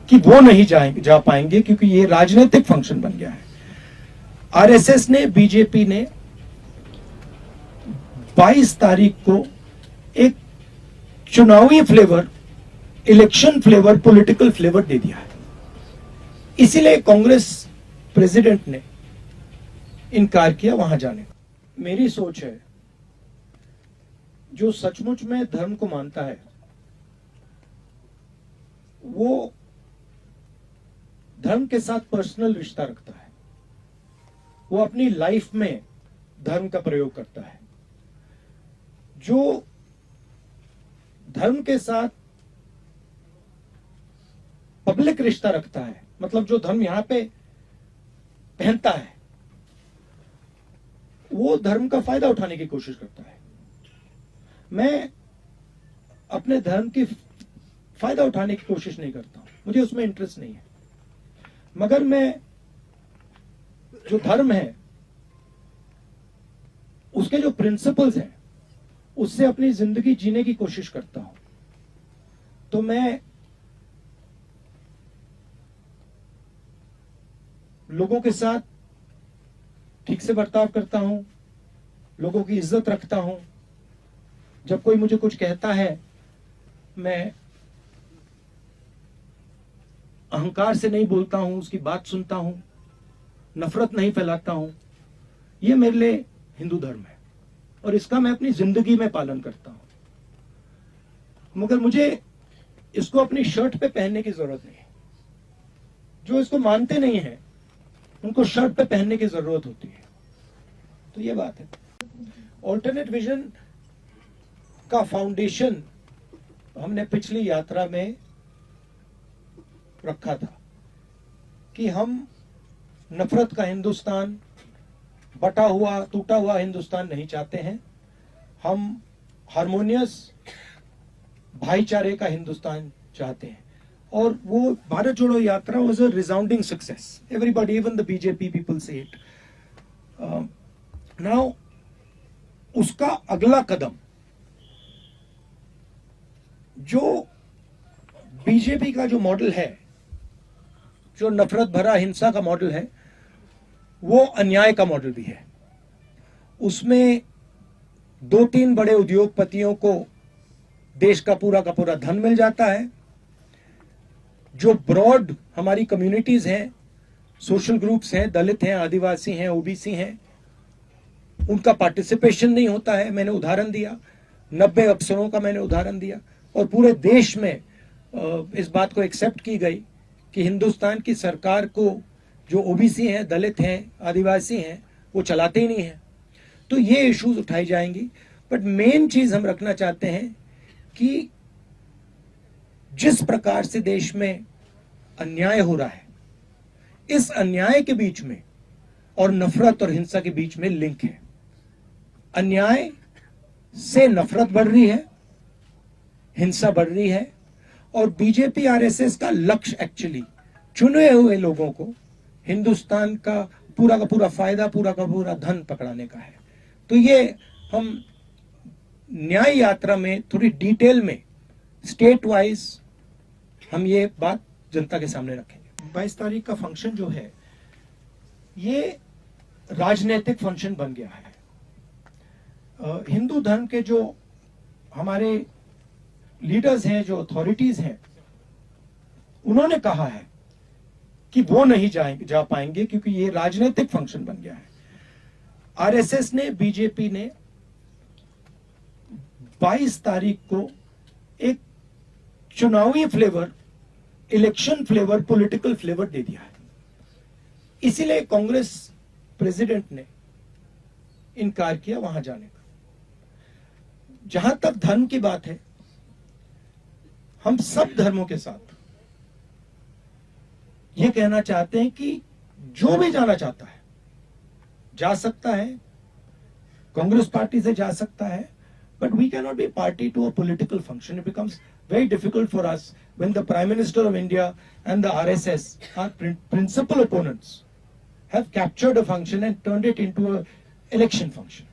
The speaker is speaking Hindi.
कि वो नहीं जा पाएंगे क्योंकि ये राजनीतिक फंक्शन बन गया है। आरएसएस ने, बीजेपी ने 22 तारीख को एक चुनावी flavour, election flavour, political flavour दे दिया है। इसीलिए कांग्रेस प्रेसिडेंट ने इनकार किया वहां जाने का। मेरी सोच है, जो सचमुच में धर्म को मानता है वो धर्म के साथ पर्सनल रिश्ता रखता है, वो अपनी लाइफ में धर्म का प्रयोग करता है। जो धर्म के साथ पब्लिक रिश्ता रखता है, मतलब जो धर्म यहां पे पहनता है, वो धर्म का फायदा उठाने की कोशिश करता है। मैं अपने धर्म की फायदा उठाने की कोशिश नहीं करता हूं, मुझे उसमें इंटरेस्ट नहीं है, मगर मैं जो धर्म है उसके जो प्रिंसिपल्स हैं उससे अपनी जिंदगी जीने की कोशिश करता हूं। तो मैं लोगों के साथ ठीक से बर्ताव करता हूं, लोगों की इज्जत रखता हूं। जब कोई मुझे कुछ कहता है, मैं अहंकार से नहीं बोलता हूं, उसकी बात सुनता हूं, नफरत नहीं फैलाता हूं। यह मेरे लिए हिंदू धर्म है और इसका मैं अपनी जिंदगी में पालन करता हूं। मगर मुझे इसको अपनी शर्ट पे पहनने की जरूरत नहीं है। जो इसको मानते नहीं है उनको शर्ट पे पहनने की जरूरत होती है। तो ये बात है। ऑल्टरनेट विजन का फाउंडेशन हमने पिछली यात्रा में रखा था कि हम नफरत का हिंदुस्तान, बटा हुआ टूटा हुआ हिंदुस्तान नहीं चाहते हैं। हम हार्मोनियस भाईचारे का हिंदुस्तान चाहते हैं। और वो भारत जोड़ो यात्रा was a resounding success. Everybody, even the BJP people से इट। नाउ उसका अगला कदम जो बीजेपी का जो मॉडल है, जो नफरत भरा हिंसा का मॉडल है, वो अन्याय का मॉडल भी है। उसमें 2-3 बड़े उद्योगपतियों को देश का पूरा धन मिल जाता है। जो ब्रॉड हमारी कम्युनिटीज हैं, सोशल ग्रुप्स हैं, दलित हैं, आदिवासी हैं, ओबीसी हैं, उनका पार्टिसिपेशन नहीं होता है। मैंने उदाहरण दिया, 90 अफसरों का मैंने उदाहरण दिया। और पूरे देश में इस बात को एक्सेप्ट की गई कि हिंदुस्तान की सरकार को जो ओबीसी हैं, दलित हैं, आदिवासी हैं, वो चलाते ही नहीं हैं। तो ये इश्यूज उठाई जाएंगी। बट मेन चीज हम रखना चाहते हैं कि जिस प्रकार से देश में अन्याय हो रहा है, इस अन्याय के बीच में और नफरत और हिंसा के बीच में लिंक है। अन्याय से नफरत बढ़ रही है, हिंसा बढ़ रही है। और बीजेपी आरएसएस का लक्ष्य एक्चुअली चुने हुए लोगों को हिंदुस्तान का पूरा फायदा, पूरा धन पकड़ाने का है। तो ये हम न्याय यात्रा में थोड़ी डिटेल में स्टेट वाइज हम ये बात जनता के सामने रखेंगे। 22 तारीख का फंक्शन जो है ये राजनीतिक फंक्शन बन गया है। हिंदू धर्म के जो हमारे लीडर्स हैं, जो अथॉरिटीज हैं, उन्होंने कहा है कि वो नहीं जा पाएंगे क्योंकि ये राजनीतिक फंक्शन बन गया है। आरएसएस ने, बीजेपी ने 22 तारीख को एक चुनावी flavour, election flavour, political flavour दे दिया है। इसीलिए कांग्रेस प्रेसिडेंट ने इनकार किया वहां जाने का। जहां तक धर्म की बात है, हम सब धर्मों के साथ यह कहना चाहते हैं कि जो भी जाना चाहता है जा सकता है, कांग्रेस पार्टी से जा सकता है, but we cannot be party to a political function. It becomes very difficult for us when the Prime Minister of India and the RSS, our principal opponents, have captured a function and turned it into an election function.